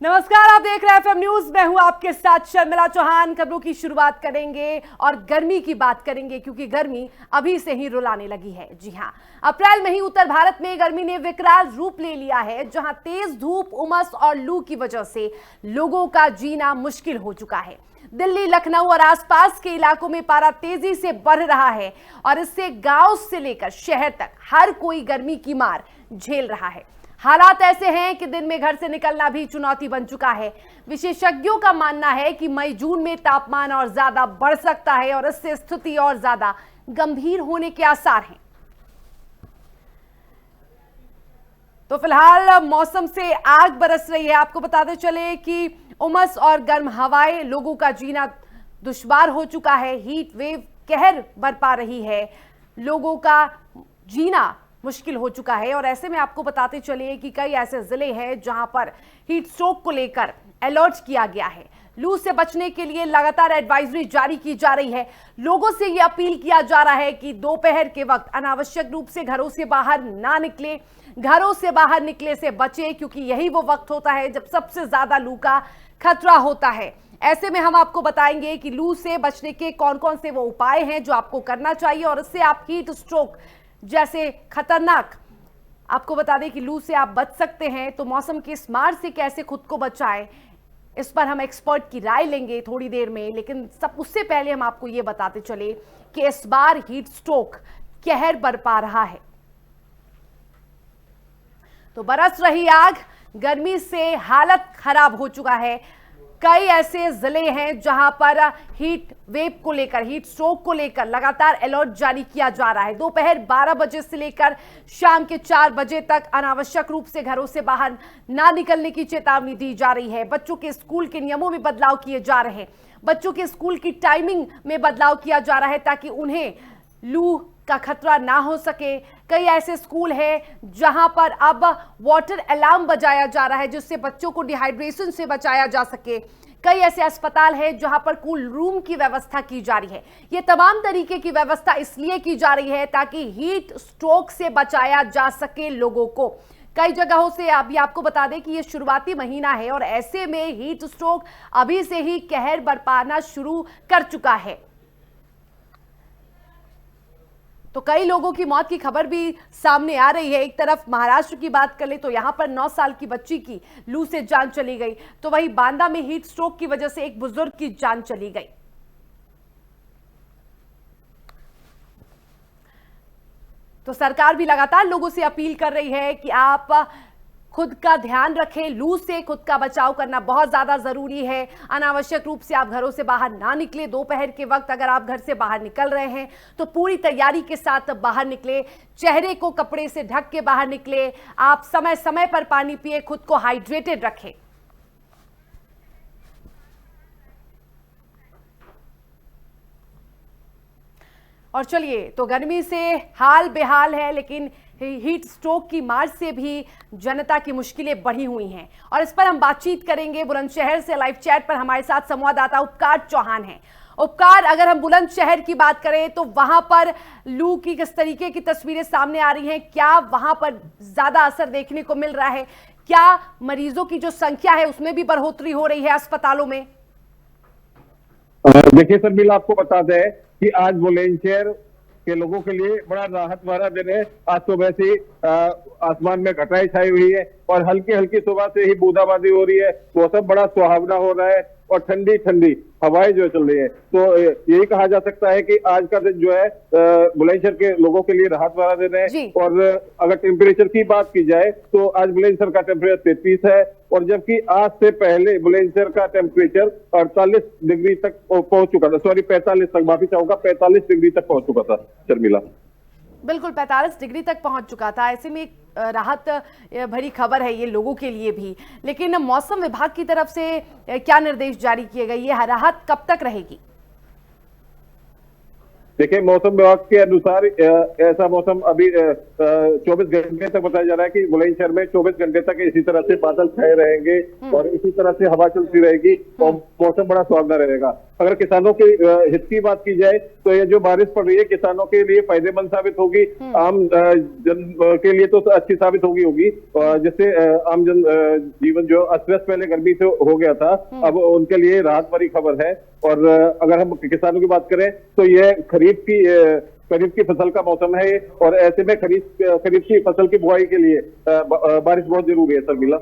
नमस्कार, आप देख रहे हैं एफएम न्यूज। मैं हूं आपके साथ शर्मिला चौहान। खबरों की शुरुआत करेंगे और गर्मी की बात करेंगे, क्योंकि गर्मी अभी से ही रुलाने लगी है। जी हां, अप्रैल में ही उत्तर भारत में गर्मी ने विकराल रूप ले लिया है, जहां तेज धूप, उमस और लू की वजह से लोगों का जीना मुश्किल हो चुका है। दिल्ली, लखनऊ और आसपास के इलाकों में पारा तेजी से बढ़ रहा है और इससे गांव से लेकर शहर तक हर कोई गर्मी की मार झेल रहा है। हालात ऐसे हैं कि दिन में घर से निकलना भी चुनौती बन चुका है। विशेषज्ञों का मानना है कि मई जून में तापमान और ज्यादा बढ़ सकता है और इससे स्थिति और ज्यादा गंभीर होने के आसार हैं। तो फिलहाल मौसम से आग बरस रही है। आपको बताते चले कि उमस और गर्म हवाएं लोगों का जीना दुश्वार हो चुका है। हीट वेव कहर बरपा रही है, लोगों का जीना मुश्किल हो चुका है। और ऐसे में आपको बताते चलिए कि कई ऐसे जिले हैं जहां पर हीट स्ट्रोक को लेकर अलर्ट किया गया है। लू से बचने के लिए लगातार एडवाइजरी जारी की जा रही है। लोगों से यह अपील किया जा रहा है कि दोपहर के वक्त अनावश्यक रूप से घरों से बाहर ना निकले, घरों से बाहर निकले से बचे, क्योंकि यही वो वक्त होता है जब सबसे ज्यादा लू का खतरा होता है। ऐसे में हम आपको बताएंगे कि लू से बचने के कौन कौन से वो उपाय हैं जो आपको करना चाहिए और इससे आप हीट स्ट्रोक जैसे खतरनाक, आपको बता दें कि लू से आप बच सकते हैं। तो मौसम के इस मार से कैसे खुद को बचाएं, इस पर हम एक्सपर्ट की राय लेंगे थोड़ी देर में। लेकिन सब उससे पहले हम आपको ये बताते चले कि इस बार हीट स्ट्रोक कहर बरपा रहा है। तो बरस रही आग, गर्मी से हालत खराब हो चुका है। कई ऐसे जिले हैं जहां पर हीट वेव को लेकर, हीट स्ट्रोक को लेकर लगातार अलर्ट जारी किया जा रहा है। दोपहर 12 बजे से लेकर शाम के 4 बजे तक अनावश्यक रूप से घरों से बाहर ना निकलने की चेतावनी दी जा रही है। बच्चों के स्कूल के नियमों में बदलाव किए जा रहे हैं। बच्चों के स्कूल की टाइमिंग में बदलाव किया जा रहा है ताकि उन्हें लू का खतरा ना हो सके। कई ऐसे स्कूल हैं जहां पर अब वाटर अलार्म बजाया जा रहा है जिससे बच्चों को डिहाइड्रेशन से बचाया जा सके। कई ऐसे अस्पताल हैं जहां पर कूल रूम की व्यवस्था की जा रही है। ये तमाम तरीके की व्यवस्था इसलिए की जा रही है ताकि हीट स्ट्रोक से बचाया जा सके लोगों को। कई जगहों से अभी आपको बता दें कि ये शुरुआती महीना है और ऐसे में हीट स्ट्रोक अभी से ही कहर बरपाना शुरू कर चुका है। तो कई लोगों की मौत की खबर भी सामने आ रही है। एक तरफ महाराष्ट्र की बात कर ले तो यहां पर 9 साल की बच्ची की लू से जान चली गई, तो वहीं बांदा में हीट स्ट्रोक की वजह से एक बुजुर्ग की जान चली गई। तो सरकार भी लगातार लोगों से अपील कर रही है कि आप खुद का ध्यान रखें। लू से खुद का बचाव करना बहुत ज्यादा जरूरी है। अनावश्यक रूप से आप घरों से बाहर ना निकले। दोपहर के वक्त अगर आप घर से बाहर निकल रहे हैं तो पूरी तैयारी के साथ बाहर निकले। चेहरे को कपड़े से ढक के बाहर निकले। आप समय समय पर पानी पिए, खुद को हाइड्रेटेड रखें। और चलिए, तो गर्मी से हाल बेहाल है, लेकिन हीट स्ट्रोक की मार से भी जनता की मुश्किलें बढ़ी हुई हैं और इस पर हम बातचीत करेंगे। बुलंदशहर से लाइव चैट पर हमारे साथ संवाददाता उपकार चौहान हैं। उपकार, अगर हम बुलंदशहर की बात करें तो वहां पर लू की किस तरीके की तस्वीरें सामने आ रही हैं? क्या वहां पर ज्यादा असर देखने को मिल रहा है? क्या मरीजों की जो संख्या है उसमें भी बढ़ोतरी हो रही है अस्पतालों में? देखिए शर्मिला, आपको बता दें कि आज बुलंदशहर के लोगों के लिए बड़ा राहत भरा दिन है। आज सुबह से आसमान में घटाई छाई हुई है और हल्की हल्की सुबह से ही बूंदाबांदी हो रही है। मौसम बड़ा सुहावना हो रहा है और ठंडी ठंडी हवाएं जो चल रही है। तो यही कहा जा सकता है कि आज का दिन जो है बुलंदशहर के लोगों के लिए राहत भरा दिन है। और अगर टेम्परेचर की बात की जाए तो आज बुलंदशहर का टेम्परेचर 33 है और जबकि आज से पहले बुलंदशहर का टेम्परेचर 48 डिग्री तक पहुंच चुका था। सॉरी, 45 तक, माफी चाहूंगा, 45 डिग्री तक पहुंच चुका था शर्मिला। बिल्कुल 45 डिग्री तक पहुंच चुका था। ऐसे में राहत भरी खबर है ये लोगों के लिए भी। लेकिन मौसम विभाग की तरफ से क्या निर्देश जारी किए गए? ये राहत कब तक रहेगी? देखिए, मौसम विभाग के अनुसार ऐसा मौसम अभी 24 घंटे तक बताया जा रहा है कि बुलंदशहर में 24 घंटे तक इसी तरह से बादल छाए रहेंगे और इसी तरह से हवा चलती रहेगी और मौसम बड़ा सुहावना रहेगा। अगर किसानों के हित की बात की जाए तो ये जो बारिश पड़ रही है किसानों के लिए फायदेमंद साबित होगी, आम जन के लिए तो अच्छी साबित होगी। जिससे आम जन जीवन जो अस्त व्यस्त पहले गर्मी से हो गया था, अब उनके लिए राहत भरी खबर है। और अगर हम किसानों की बात करें तो ये खरीफ की फसल का मौसम है, और ऐसे में खरीफ की फसल की बुआई के लिए बारिश बहुत जरूरी है शर्मिला।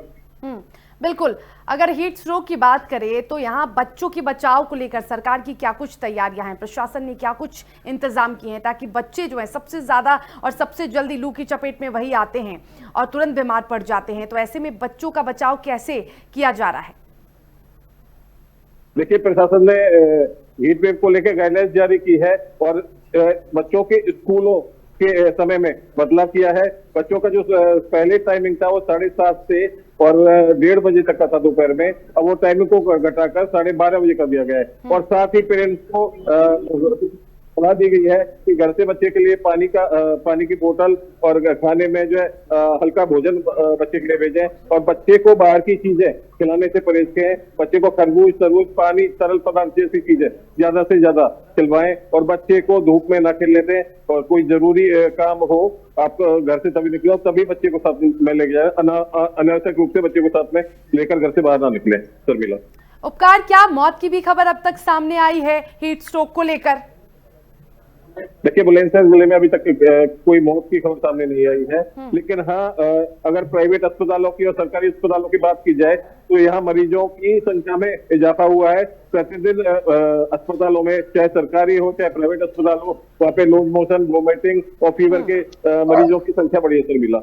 बिल्कुल। अगर हीट स्ट्रोक की बात करें तो यहाँ बच्चों के बचाव को लेकर सरकार की क्या कुछ तैयारियां हैं, प्रशासन ने क्या कुछ इंतजाम किए हैं ताकि बच्चे जो है सबसे ज्यादा और सबसे जल्दी लू की चपेट में वही आते हैं और तुरंत बीमार पड़ जाते हैं, तो ऐसे में बच्चों का बचाव कैसे किया जा रहा है? देखिए, प्रशासन ने हीट वेव को लेकर गाइडलाइंस जारी की है और बच्चों के स्कूलों के समय में बदलाव किया है। बच्चों का जो पहले टाइमिंग था वो 7:30 से और 1:30 बजे तक का था दोपहर में, अब वो टाइमिंग को घटाकर 12:30 बजे कर दिया गया है। और साथ ही पेरेंट्स को सलाह दी गई है कि घर से बच्चे के लिए पानी की बोतल और खाने में जो है हल्का भोजन बच्चे के लिए भेजें, और बच्चे को बाहर की चीजें खिलाने से परहेज करें। बच्चे को खरबूज, तरबूज, पानी, तरल पदार्थ जैसी चीजें ज्यादा से ज्यादा खिलवाएं, और बच्चे को धूप में न खेलने दें। और कोई जरूरी काम हो आप घर से तभी निकले, तभी बच्चे को साथ में लेके जाए, अनावश्यक रूप से बच्चे को साथ में लेकर घर से बाहर ना निकले। शर्मिला, उपकार, क्या मौत की भी खबर अब तक सामने आई है हीट स्ट्रोक को लेकर? देखिए, बुलंदशहर जिले में अभी तक कोई मौत की खबर सामने नहीं आई है, लेकिन हाँ, अगर प्राइवेट अस्पतालों की और सरकारी अस्पतालों की बात की जाए तो यहाँ मरीजों की संख्या में इजाफा हुआ है। प्रतिदिन अस्पतालों में, चाहे सरकारी हो चाहे प्राइवेट अस्पताल हो, वहाँ पे लूज मोशन, वोमिटिंग और फीवर के मरीजों की संख्या बढ़ी है। शर्मिला,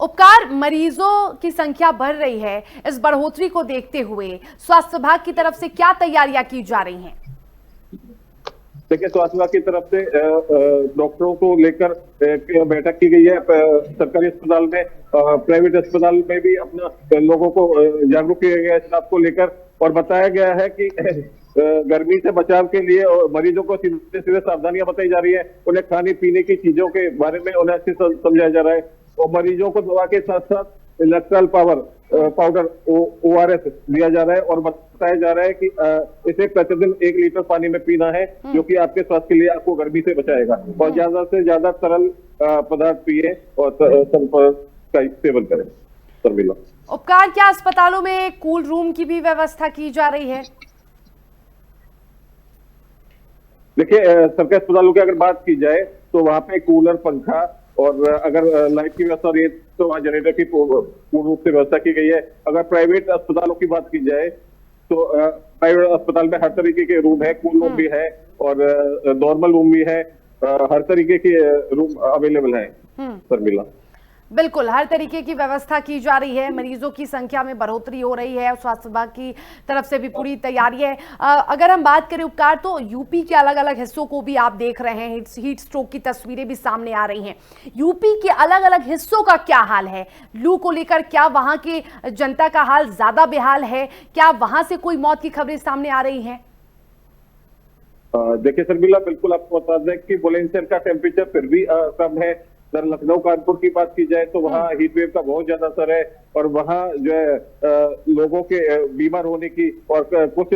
उपकार, मरीजों की संख्या बढ़ रही है, इस बढ़ोतरी को देखते हुए स्वास्थ्य विभाग की तरफ से क्या तैयारियां की जा रही हैं? देखिए, स्वास्थ्य विभाग की तरफ से डॉक्टरों को लेकर बैठक की गई है सरकारी अस्पताल में, प्राइवेट अस्पताल में भी अपना लोगों को जागरूक किया गया है स्टाफ को लेकर, और बताया गया है कि गर्मी से बचाव के लिए मरीजों को सीधे सावधानियां बताई जा रही है। उन्हें खाने पीने की चीजों के बारे में उन्हें अच्छे से समझाया जा रहा है, और मरीजों को दवा के साथ साथ इलेक्ट्रल पाउडर ORS दिया जा रहा है, और बताया जा रहा है कि इसे प्रतिदिन 1 लीटर पानी में पीना है, जो कि आपके स्वास्थ्य के लिए आपको गर्मी से बचाएगा। और ज्यादा से ज्यादा तरल पदार्थ पिए और का सेवन करें। शर्मिला, उपकार, क्या अस्पतालों में कूल रूम की भी व्यवस्था की जा रही है? देखिए, सरकारी अस्पतालों की अगर बात की जाए तो वहाँ पे कूलर, पंखा और अगर लाइट की व्यवस्था रही है तो वहाँ जनरेटर की पूर्ण रूप से व्यवस्था की गई है। अगर प्राइवेट अस्पतालों की बात की जाए तो प्राइवेट अस्पताल में हर तरीके के रूम है, कूल रूम भी है और नॉर्मल रूम भी है, हर तरीके के रूम अवेलेबल है। शर्मिला, बिल्कुल, हर तरीके की व्यवस्था की जा रही है, मरीजों की संख्या में बढ़ोतरी हो रही है, स्वास्थ्य विभाग की तरफ से भी पूरी तैयारी है। अगर हम बात करें उपकार, तो यूपी के अलग अलग हिस्सों को भी आप देख रहे हैं, हीट स्ट्रोक की तस्वीरें भी सामने आ रही हैं। यूपी के अलग अलग हिस्सों का क्या हाल है लू को लेकर? क्या वहां की जनता का हाल ज्यादा बेहाल है? क्या वहां से कोई मौत की खबरें सामने आ रही हैं? देखिए शर्मिला, बिल्कुल आपको बता दें कि बुलंदशहर का टेम्परेचर फिर भी कम है। लखनऊ, कानपुर की बात की जाए तो वहाँ हीट वेव का बहुत ज्यादा असर है, और वहाँ जो है लोगों के बीमार होने की और कुछ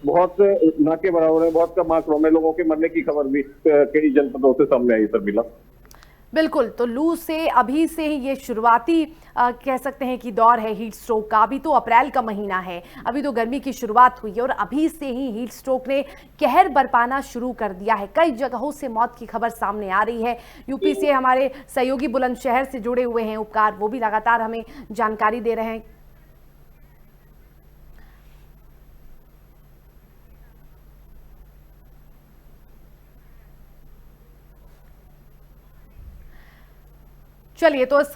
बहुत ना के बराबर है, बहुत कम आंकड़ों में लोगों के मरने की खबर भी कई जनपदों से सामने आई। शर्मिला, बिल्कुल, तो लू से अभी से ही ये शुरुआती कह सकते हैं कि दौर है हीट स्ट्रोक का। अभी तो अप्रैल का महीना है, अभी तो गर्मी की शुरुआत हुई है और अभी से ही हीट स्ट्रोक ने कहर बरपाना शुरू कर दिया है। कई जगहों से मौत की खबर सामने आ रही है। यूपी से हमारे सहयोगी बुलंदशहर से जुड़े हुए हैं उपकार, वो भी लगातार हमें जानकारी दे रहे हैं। चलिए, तो इस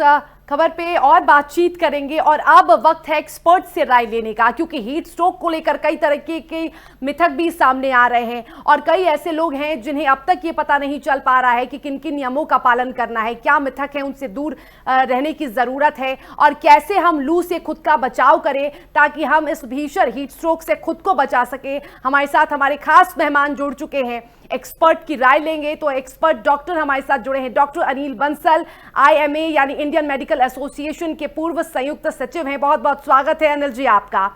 खबर पे और बातचीत करेंगे और अब वक्त है एक्सपर्ट से राय लेने का, क्योंकि हीट स्ट्रोक को लेकर कई तरह के मिथक भी सामने आ रहे हैं और कई ऐसे लोग हैं जिन्हें अब तक ये पता नहीं चल पा रहा है कि किन किन नियमों का पालन करना है, क्या मिथक है उनसे दूर रहने की जरूरत है और कैसे हम लू से खुद का बचाव करें ताकि हम इस भीषण हीट स्ट्रोक से खुद को बचा सके। हमारे साथ हमारे खास मेहमान जुड़ चुके हैं, एक्सपर्ट की राय लेंगे। तो एक्सपर्ट डॉक्टर हमारे साथ जुड़े हैं, डॉक्टर अनिल बंसल, IMA यानी इंडियन मेडिकल एसोसिएशन के पूर्व संयुक्त सचिव हैं। बहुत बहुत स्वागत है अनिल जी आपका।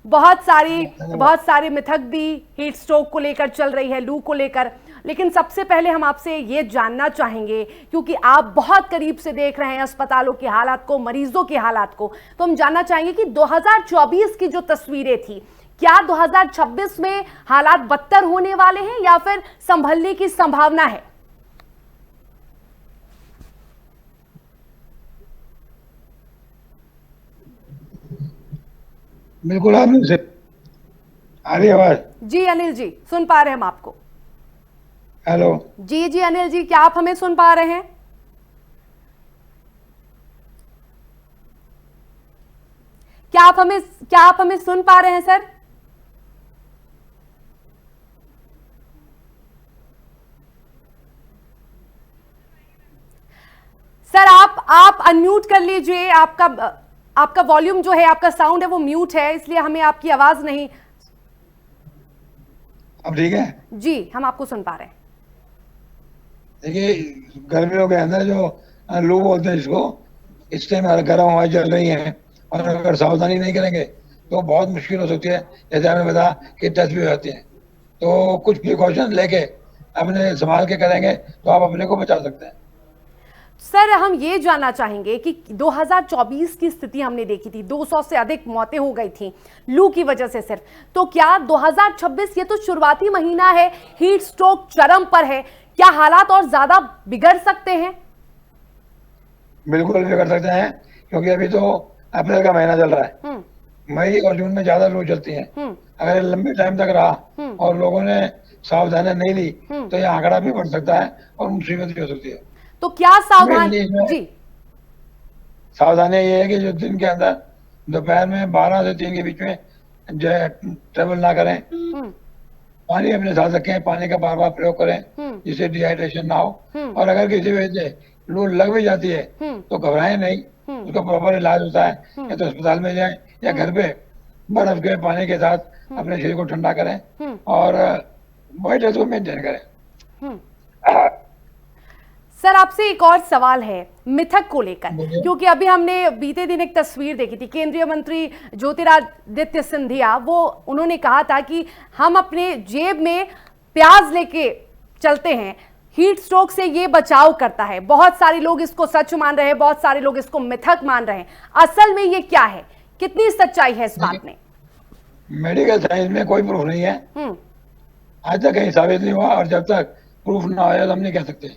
बहुत सारी मिथक भी हीट स्ट्रोक को लेकर चल रही है, लू को लेकर। लेकिन सबसे पहले हम आपसे ये जानना चाहेंगे, क्योंकि आप बहुत करीब से देख रहे हैं अस्पतालों के हालात को, मरीजों के हालात को, तो हम जानना चाहेंगे कि 2024 की जो तस्वीरें थी, क्या 2026 में हालात बदतर होने वाले हैं या फिर संभलने की संभावना है? बिल्कुल आपने आ रही आवाज? जी अनिल जी, सुन पा रहे हैं हम आपको। हेलो। जी जी अनिल जी, क्या आप हमें सुन पा रहे हैं? क्या आप हमें सुन पा रहे हैं सर? सर आप अनम्यूट कर लीजिए। आपका वॉल्यूम जो है, आपका साउंड है वो म्यूट है, इसलिए हमें आपकी आवाज नहीं। अब ठीक है? जी, हम आपको सुन पा रहे हैं। देखिए, गर्मियों के अंदर जो लू बोलते हैं इसको, इस टाइम गर्म हवाएं चल रही हैं और अगर सावधानी नहीं करेंगे तो बहुत मुश्किल हो सकती है। जैसे आपने बताया कि टच भी हो जाती है, तो कुछ प्रिकॉशन लेके अपने संभाल के करेंगे तो आप अपने को बचा सकते हैं। सर, हम ये जानना चाहेंगे कि 2024 की स्थिति हमने देखी थी, 200 से अधिक मौतें हो गई थी लू की वजह से सिर्फ। तो क्या 2026, ये तो शुरुआती महीना है, हीट स्ट्रोक चरम पर है, क्या हालात और ज्यादा बिगड़ सकते हैं? बिल्कुल बिगड़ सकते हैं, क्योंकि अभी तो अप्रैल का महीना चल रहा है। मई और जून में ज्यादा लू चलती है। अगर लंबे टाइम तक रहा और लोगों ने सावधानी नहीं ली तो यह आंकड़ा भी बढ़ सकता है और मुसीबत भी हो सकती है। तो क्या सावधानी? जी, सावधानी ये है कि जो दिन के अंदर दोपहर में 12 से 3 के बीच में जो है ट्रेवल ना करें, पानी अपने साथ रखें, पानी का बार बार प्रयोग करें जिससे डिहाइड्रेशन ना हो। और अगर किसी वजह से लू लग भी जाती है तो घबराएं नहीं, उसका प्रॉपर इलाज होता है। या तो अस्पताल में जाएं या घर पे बर्फ के पानी के साथ अपने शरीर को ठंडा करें और बॉडी को मेंटेन करें। सर, आपसे एक और सवाल है मिथक को लेकर, क्योंकि अभी हमने बीते दिन एक तस्वीर देखी थी, केंद्रीय मंत्री ज्योतिरादित्य सिंधिया, उन्होंने कहा था कि हम अपने जेब में प्याज लेके चलते हैं, हीट स्ट्रोक से ये बचाव करता है। बहुत सारे लोग इसको सच मान रहे हैं, बहुत सारे लोग इसको मिथक मान रहे हैं। असल में ये क्या है, कितनी सच्चाई है इस बात में? मेडिकल साइंस में कोई प्रूफ नहीं है, आज तक कहीं साबित नहीं हुआ, और जब तक प्रूफ ना हो तो हम नहीं कह सकते।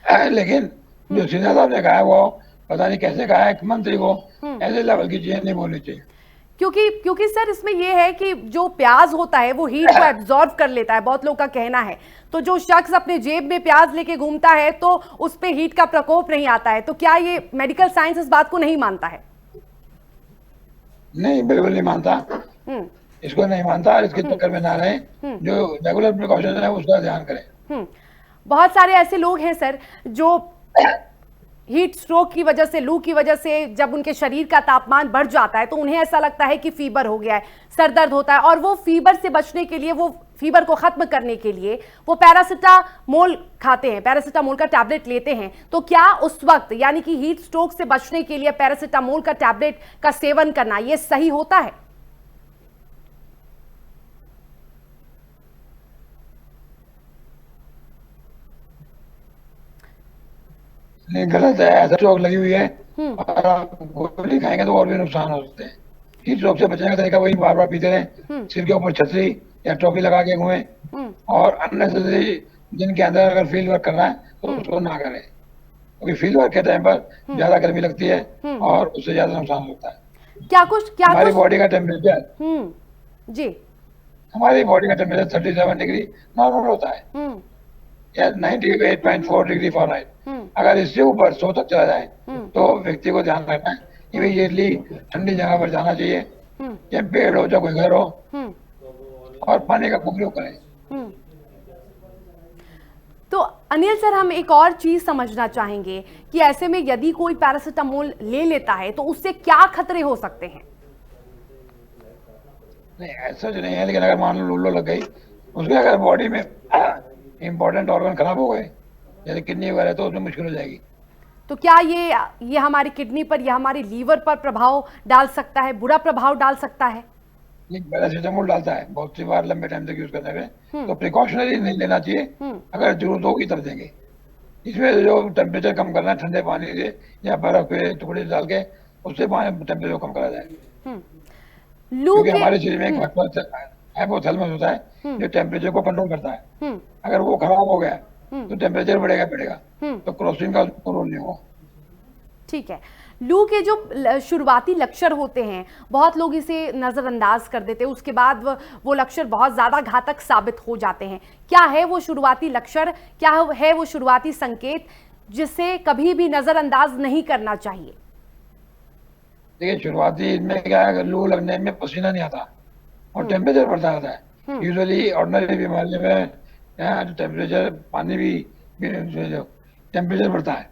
लेकिन जो सिन्हा साहब ने कहा है वो पता नहीं कैसे कहा है, मंत्री को ऐसे लेवल की चीजें नहीं बोलनी चाहिए। क्योंकि सर, इसमें यह है कि जो प्याज होता है वो हीट को एब्जॉर्ब कर लेता है, बहुत लोग का कहना है। तो जो शख्स अपने जेब में प्याज लेके घूमता है तो उस पे हीट का प्रकोप नहीं आता है। तो क्या ये मेडिकल साइंस इस बात को नहीं मानता है? नहीं, बिल्कुल नहीं मानता, इसको नहीं मानता। इसके चक्कर में ना रहे, जो रेगुलर प्रिकॉशन है उसका ध्यान करें। बहुत सारे ऐसे लोग हैं सर जो हीट स्ट्रोक की वजह से, लू की वजह से, जब उनके शरीर का तापमान बढ़ जाता है तो उन्हें ऐसा लगता है कि फीवर हो गया है, सर दर्द होता है, और वो फीवर से बचने के लिए, वो फीवर को खत्म करने के लिए वो पैरासिटामोल खाते हैं, पैरासिटामोल का टैबलेट लेते हैं। तो क्या उस वक्त, यानी कि हीट स्ट्रोक से बचने के लिए पैरासिटामोल का टैबलेट का सेवन करना, ये सही होता है? नहीं, गलत है। ऐसा स्ट्रोक लगी हुई है और आप गोली खाएंगे तो और भी नुकसान हो सकते हैं। हीट स्ट्रोक से बचने का तरीका वही, बार बार पीते रहें, सिर के ऊपर छतरी या टोपी लगा के घूमें, और अननेसेसरी दिन के अंदर अगर फील्ड वर्क करना है तो उसको ना करें, क्योंकि फील्ड वर्क के टाइम पर ज्यादा गर्मी लगती है और उससे ज्यादा नुकसान होता है। हमारी बॉडी का टेम्परेचर जी, हमारी बॉडी का टेम्परेचर 37 डिग्री नॉर्मल होता है या 98.4 डिग्री फ़ारेनहाइट। अगर इससे ऊपर 100 तक चला जाए तो व्यक्ति को ध्यान रखना है, इमीडिएटली ठंडी जगह पर जाना चाहिए, या पेड़ हो, कोई घर हो, और पानी का उपयोग करें। तो अनिल सर, हम एक और चीज समझना चाहेंगे कि ऐसे में यदि कोई पैरासिटामोल ले लेता है तो उससे क्या खतरे हो सकते हैं? नहीं, ऐसा जो नहीं है, लेकिन अगर मान लो लू लग गई, उसके अगर बॉडी में इंपॉर्टेंट ऑर्गन खराब हो गए, जैसे किडनी वगैरह, तो उसमें मुश्किल हो जाएगी। तो क्या ये हमारी किडनी पर या हमारी लीवर पर प्रभाव डाल सकता है, बुरा प्रभाव डाल सकता है? एक पैरासीटामोल डालता है बहुत सी बार लंबे टाइम तक यूज करने में, तो प्रिकॉशनरी नहीं लेना चाहिए, अगर जरूरत होगी तब देंगे। इसमें जो टेम्परेचर कम करना है ठंडे पानी से या बर्फ के टुकड़े डाल के, उससे टेम्परेचर कम करा जाए। लू क्योंकि के हमारे शरीर में एक हाइपोथैलेमस होता है जो टेम्परेचर को कंट्रोल करता है। अगर वो खराब हो गया तो टेम्परेचर बढ़ेगा, तो क्रॉसिंग का कंट्रोल नहीं होगा। ठीक है। लू के जो शुरुआती लक्षण होते हैं, बहुत लोग इसे नजरअंदाज कर देते हैं, उसके बाद वो लक्षण बहुत ज्यादा घातक साबित हो जाते हैं। क्या है वो शुरुआती लक्षण, क्या है वो शुरुआती संकेत जिसे कभी भी नजरअंदाज नहीं करना चाहिए? देखिए, शुरुआती में क्या है, लू लगने में पसीना नहीं आता और टेम्परेचर बढ़ता रहता है। यूजुअली ऑर्डिनरी बीमारी में टेम्परेचर पानी भी टेम्परेचर बढ़ता है,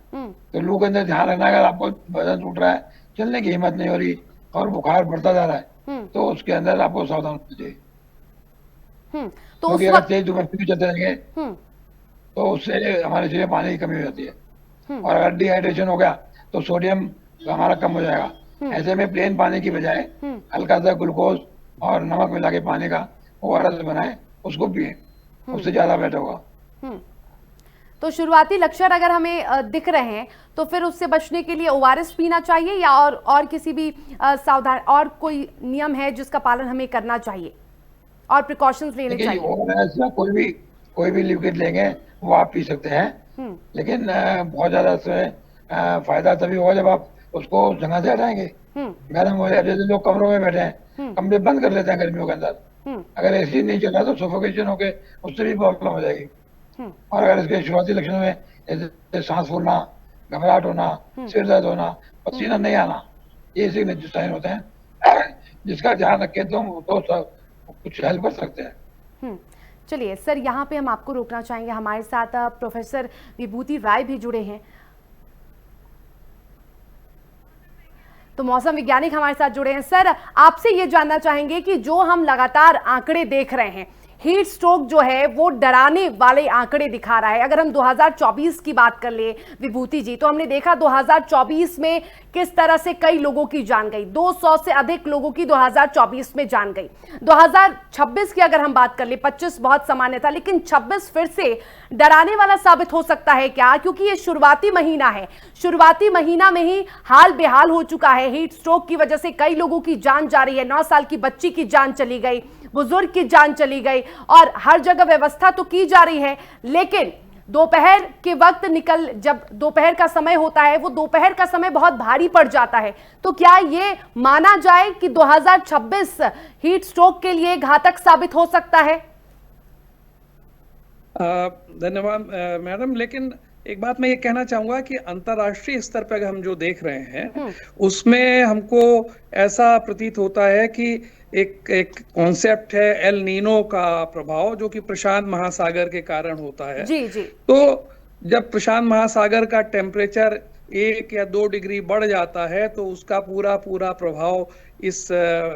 तो लू के अंदर ध्यान रखना है। अगर आपको वजन टूट रहा है, चलने की हिम्मत नहीं हो रही और बुखार बढ़ता जा रहा है, तो उसके अंदर आपको सावधान होना चाहिए। तो क्योंकि उस अगर वक्त तेज धूप में फिर चलते रहेंगे तो उससे हमारे शरीर में पानी की कमी हो जाती है, और अगर डिहाइड्रेशन हो गया तो सोडियम हमारा कम हो जाएगा। ऐसे में प्लेन पानी की बजाय हल्का सा ग्लूकोज और नमक मिला के पानी का ORS बनाए, उसको पिए, उससे ज्यादा बेटर होगा। तो शुरुआती लक्षण अगर हमें दिख रहे हैं तो फिर उससे बचने के लिए ORS पीना चाहिए, या और किसी भी सावधान और कोई नियम है जिसका पालन हमें करना चाहिए और प्रिकॉशंस लेने चाहिए? ORS या कोई भी लिक्विड लेंगे वो आप पी सकते हैं, लेकिन बहुत ज्यादा इसमें फायदा तभी होगा जब आप उसको जगह से हटाएंगे। गर्म हो जाए, जैसे लोग कमरों में बैठे हैं, कमरे बंद कर लेते हैं गर्मियों के अंदर, अगर AC नहीं चल रहा तो सफोकेशन होके उससे भी प्रॉब्लम हो जाएगी। और अगर इसके शुरुआती लक्षणों में जैसे सांस फूलना, घबराहट होना, सिर दर्द होना, पसीना नहीं आना, ये सिग्नेचर साइन होते हैं, जिसका ध्यान रखें तो कुछ हेल्प कर सकते हैं। चलिए सर, यहाँ पे हम आपको रोकना चाहेंगे। हमारे साथ प्रोफेसर विभूति राय भी जुड़े हैं, तो मौसम वैज्ञानिक हमारे साथ जुड़े हैं। सर, आपसे ये जानना चाहेंगे कि जो हम लगातार आंकड़े देख रहे हैं, हीट स्ट्रोक जो है वो डराने वाले आंकड़े दिखा रहा है। अगर हम 2024 की बात कर ले विभूति जी, तो हमने देखा 2024 में किस तरह से कई लोगों की जान गई, 200 से अधिक लोगों की 2024 में जान गई। 2026 की अगर हम बात कर ले, 25 बहुत सामान्य था, लेकिन 26 फिर से डराने वाला साबित हो सकता है क्या? क्योंकि ये शुरुआती महीना है, शुरुआती महीना में ही हाल बेहाल हो चुका है। हीट स्ट्रोक की वजह से कई लोगों की जान जा रही है, 9 साल की बच्ची की जान चली गई, बुजुर्ग की जान चली गई, और हर जगह व्यवस्था तो की जा रही है, लेकिन दोपहर के वक्त जब दोपहर का समय होता है, वो दोपहर का समय बहुत भारी पड़ जाता है। तो क्या ये माना जाए कि 2026 हीट स्ट्रोक के लिए घातक साबित हो सकता है? धन्यवाद मैडम, लेकिन एक बात मैं ये कहना चाहूंगा कि अंतर्राष्ट्रीय स्तर पर हम जो देख रहे हैं उसमें हमको ऐसा प्रतीत होता है कि एक कॉन्सेप्ट है एल नीनो का प्रभाव, जो कि प्रशांत महासागर के कारण होता है। जी जी। तो जब प्रशांत महासागर का टेम्परेचर 1 या 2 डिग्री बढ़ जाता है तो उसका पूरा प्रभाव इस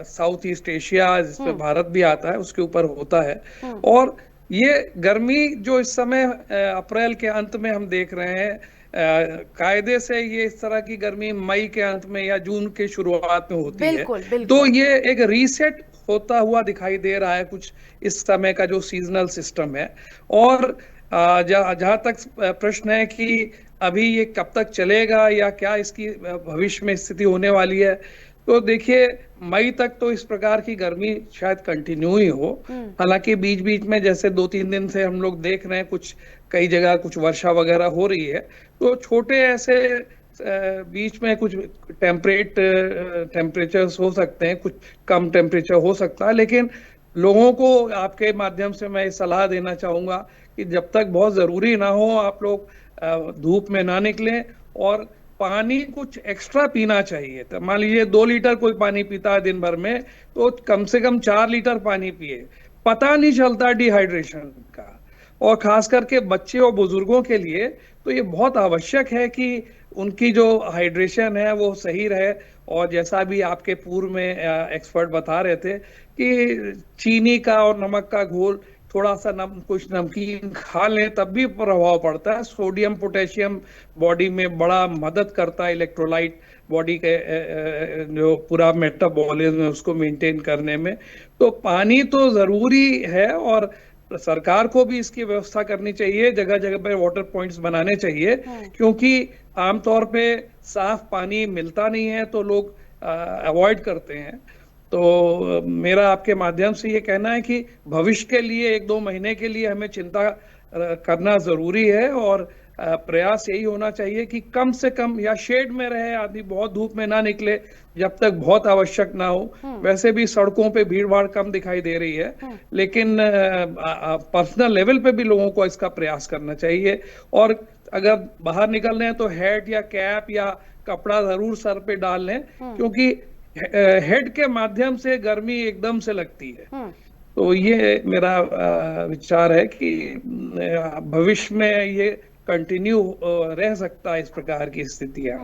साउथ ईस्ट एशिया, जिसपे भारत भी आता है, उसके ऊपर होता है। और ये गर्मी जो इस समय अप्रैल के अंत में हम देख रहे हैं, कायदे से ये इस तरह की गर्मी मई के अंत में या जून के शुरुआत में होती है। तो ये एक रीसेट होता हुआ दिखाई दे रहा है कुछ इस समय का जो सीजनल सिस्टम है। और जहां तक प्रश्न है कि अभी ये कब तक चलेगा या क्या इसकी भविष्य में स्थिति होने वाली है, तो देखिए मई तक तो इस प्रकार की गर्मी शायद कंटिन्यू ही हो। हालांकि बीच बीच में जैसे 2-3 दिन से हम लोग देख रहे हैं कुछ कई जगह कुछ वर्षा वगैरह हो रही है, तो छोटे ऐसे बीच में कुछ टेम्परेचर्स हो सकते हैं, कुछ कम टेम्परेचर हो सकता है। लेकिन लोगों को आपके माध्यम से मैं सलाह देना चाहूंगा कि जब तक बहुत जरूरी ना हो आप लोग धूप में ना निकलें, और पानी कुछ एक्स्ट्रा पीना चाहिए। तो मान लीजिए 2 लीटर कोई पानी पीता है दिन भर में, तो कम से कम 4 लीटर पानी पिए। पता नहीं चलता डिहाइड्रेशन का, और खास करके बच्चे और बुजुर्गों के लिए तो ये बहुत आवश्यक है कि उनकी जो हाइड्रेशन है वो सही रहे। और जैसा भी आपके पूर्व में एक्सपर्ट बता रहे थे कि चीनी का और नमक का घोल थोड़ा सा कुछ नमकीन खा लें तब भी प्रभाव पड़ता है। सोडियम पोटेशियम बॉडी में बड़ा मदद करता है, इलेक्ट्रोलाइट बॉडी के जो पूरा मेटाबॉलिज्म है उसको मेंटेन करने में। तो पानी तो जरूरी है और सरकार को भी इसकी व्यवस्था करनी चाहिए, जगह जगह पे वाटर पॉइंट्स बनाने चाहिए, क्योंकि आमतौर पे साफ पानी मिलता नहीं है तो लोग अवॉइड करते हैं। तो मेरा आपके माध्यम से ये कहना है कि भविष्य के लिए 1-2 महीने के लिए हमें चिंता करना जरूरी है और प्रयास यही होना चाहिए कि कम से कम या शेड में रहे आदमी, बहुत धूप में ना निकले जब तक बहुत आवश्यक ना हो। वैसे भी सड़कों पे भीड़ भाड़ कम दिखाई दे रही है, लेकिन पर्सनल लेवल पे भी लोगों को इसका प्रयास करना चाहिए। और अगर बाहर निकल रहे हैं तो हेड या कैप या कपड़ा जरूर सर पे डाल लें, क्योंकि हेड के माध्यम से गर्मी एकदम से लगती है। तो ये मेरा विचार है कि भविष्य में ये कंटिन्यू रह सकता है इस प्रकार की स्थितियां।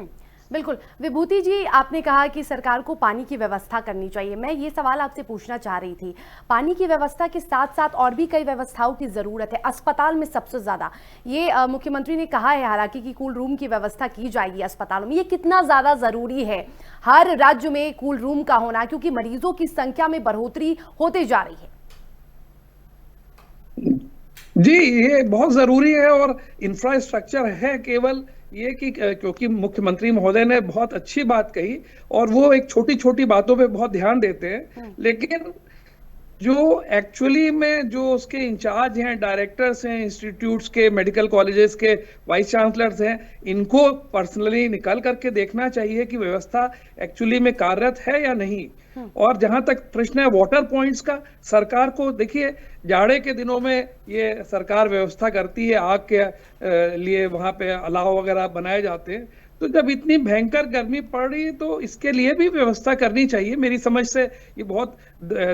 बिल्कुल। विभूति जी, आपने कहा कि सरकार को पानी की व्यवस्था करनी चाहिए। मैं ये सवाल आपसे पूछना चाह रही थी, पानी की व्यवस्था के साथ साथ और भी कई व्यवस्थाओं की ज़रूरत है, अस्पताल में सबसे ज़्यादा। ये मुख्यमंत्री ने कहा है हालांकि कि कूल रूम की व्यवस्था की जाएगी अस्पतालों में, ये कितना ज़्यादा ज़रूरी है हर राज्य में कूल रूम का होना, क्योंकि मरीजों की संख्या में बढ़ोतरी होते जा रही है। जी, ये बहुत जरूरी है और इंफ्रास्ट्रक्चर है। केवल ये कि क्योंकि मुख्यमंत्री महोदय ने बहुत अच्छी बात कही और वो एक छोटी छोटी बातों पे बहुत ध्यान देते हैं, लेकिन जो एक्चुअली में जो उसके इंचार्ज हैं, डायरेक्टर्स हैं इंस्टीट्यूट्स के, मेडिकल कॉलेजेस के वाइस चांसलर्स हैं, इनको पर्सनली निकल करके देखना चाहिए कि व्यवस्था एक्चुअली में कार्यरत है या नहीं। और जहां तक प्रश्न है वाटर पॉइंट्स का, सरकार को देखिए जाड़े के दिनों में ये सरकार व्यवस्था करती है, आग के लिए वहां पे अलाव वगैरह बनाए जाते हैं। तो जब इतनी भयंकर गर्मी पड़ रही है तो इसके लिए भी व्यवस्था करनी चाहिए। मेरी समझ से ये बहुत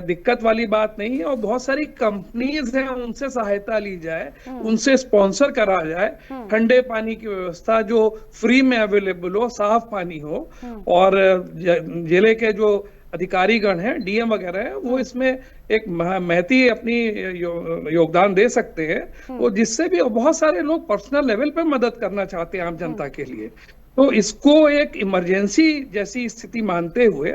दिक्कत वाली बात नहीं है और बहुत सारी कंपनीज हैं, उनसे सहायता ली जाए, उनसे स्पॉन्सर करा जाए, ठंडे पानी की व्यवस्था जो फ्री में अवेलेबल हो, साफ पानी हो। और जिले के जो अधिकारीगण हैं, डीएम वगैरह हैं, वो इसमें एक महती अपनी योगदान दे सकते हैं, वो जिससे भी बहुत सारे लोग पर्सनल लेवल पे मदद करना चाहते हैं आम जनता के लिए। तो इसको एक इमरजेंसी जैसी स्थिति मानते हुए,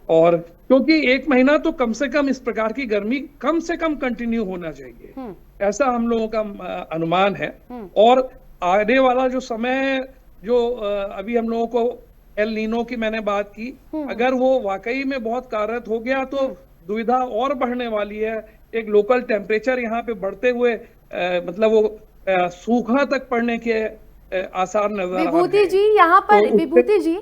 और क्योंकि 1 महीना तो कम से कम इस प्रकार की गर्मी कम से कम कंटिन्यू होना चाहिए, ऐसा हम लोगों का अनुमान है। और आने वाला जो समय जो अभी हम लोगों को एल नीनो की मैंने बात की, अगर वो वाकई में बहुत कार्यरत हो गया तो दुविधा और बढ़ने वाली है। एक लोकल टेम्परेचर यहाँ पे बढ़ते हुए मतलब वो सूखा तक पड़ने के आसार नजर आ रहे हैं। विभूति जी, यहाँ पर विभूति जी,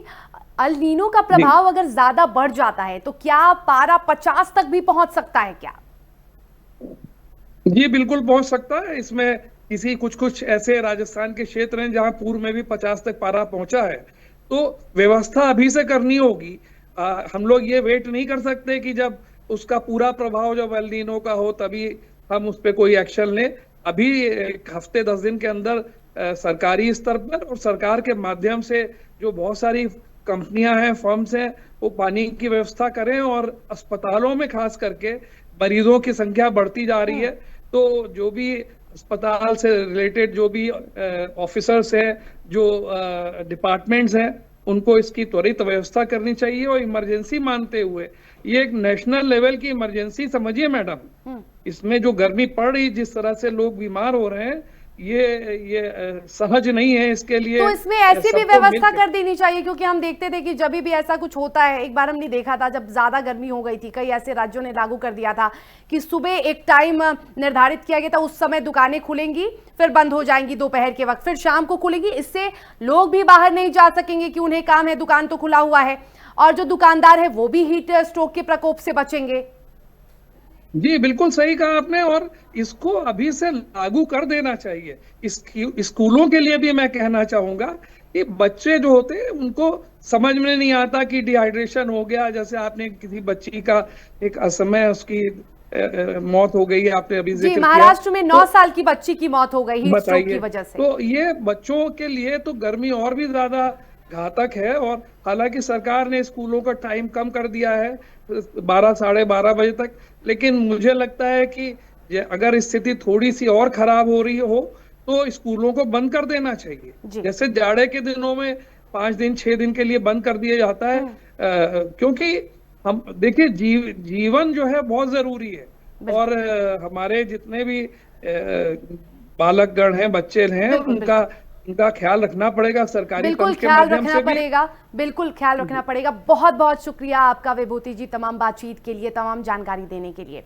एल नीनो का प्रभाव अगर ज्यादा बढ़ जाता है तो क्या पारा 50 तक भी पहुंच सकता है क्या? जी बिल्कुल पहुंच सकता है। इसमें किसी कुछ ऐसे राजस्थान के क्षेत्र हैं जहां पूर्व में भी 50 तक पारा पहुंचा है। तो व्यवस्था अभी से करनी होगी। हम लोग ये वेट नहीं कर सकते कि जब उसका पूरा प्रभाव जब एल नीनो का हो तभी हम उस पर कोई एक्शन लें। अभी 1 हफ्ते 10 दिन के अंदर सरकारी स्तर पर और सरकार के माध्यम से जो बहुत सारी कंपनियां हैं, फर्म्स हैं, वो पानी की व्यवस्था करें। और अस्पतालों में खास करके मरीजों की संख्या बढ़ती जा रही है, तो जो भी अस्पताल से रिलेटेड जो भी ऑफिसर्स हैं, जो डिपार्टमेंट्स हैं, उनको इसकी त्वरित व्यवस्था करनी चाहिए। और इमरजेंसी मानते हुए ये एक नेशनल लेवल की इमरजेंसी समझिए मैडम। इसमें जो गर्मी पड़ रही, जिस तरह से लोग बीमार हो रहे हैं, ये सहज नहीं है। इसके लिए तो इसमें ऐसी भी व्यवस्था कर देनी चाहिए, क्योंकि हम देखते थे कि जब भी ऐसा कुछ होता है, एक बार हमने देखा था जब ज्यादा गर्मी हो गई थी, कई ऐसे राज्यों ने लागू कर दिया था कि सुबह एक टाइम निर्धारित किया गया था, उस समय दुकानें खुलेंगी, फिर बंद हो जाएंगी दोपहर के वक्त, फिर शाम को खुलेंगी। इससे लोग भी बाहर नहीं जा सकेंगे कि उन्हें काम है, दुकान तो खुला हुआ है, और जो दुकानदार है वो भी हीट स्ट्रोक के प्रकोप से बचेंगे। जी बिल्कुल सही कहा आपने, और इसको अभी से लागू कर देना चाहिए। स्कूलों के लिए भी मैं कहना चाहूंगा कि बच्चे जो होते हैं उनको समझ में नहीं आता कि डिहाइड्रेशन हो गया। जैसे आपने किसी बच्ची का एक असमय उसकी मौत हो गई, आपने अभी जिक्र किया। महाराष्ट्र में 9 साल की बच्ची की मौत हो गई हीट स्ट्रोक की वजह से। तो ये बच्चों के लिए तो गर्मी और भी ज्यादा घातक है। और हालांकि सरकार ने स्कूलों का टाइम कम कर दिया है 12 साढ़े 12 बजे तक, लेकिन मुझे लगता है कि अगर स्थिति थोड़ी सी और खराब हो रही हो तो स्कूलों को बंद कर देना चाहिए। जी। जैसे जाड़े के दिनों में 5 दिन 6 दिन के लिए बंद कर दिया जाता है, क्योंकि हम देखिए जीवन जो है बहुत जरूरी है, और हमारे जितने भी बालकगण हैं, बच्चे हैं, उनका ख्याल रखना पड़ेगा सरकारी बिल्कुल फंड के ख्याल माध्यम रखना से भी। पड़ेगा, बिल्कुल ख्याल रखना पड़ेगा। बहुत बहुत शुक्रिया आपका विभूति जी, तमाम बातचीत के लिए, तमाम जानकारी देने के लिए।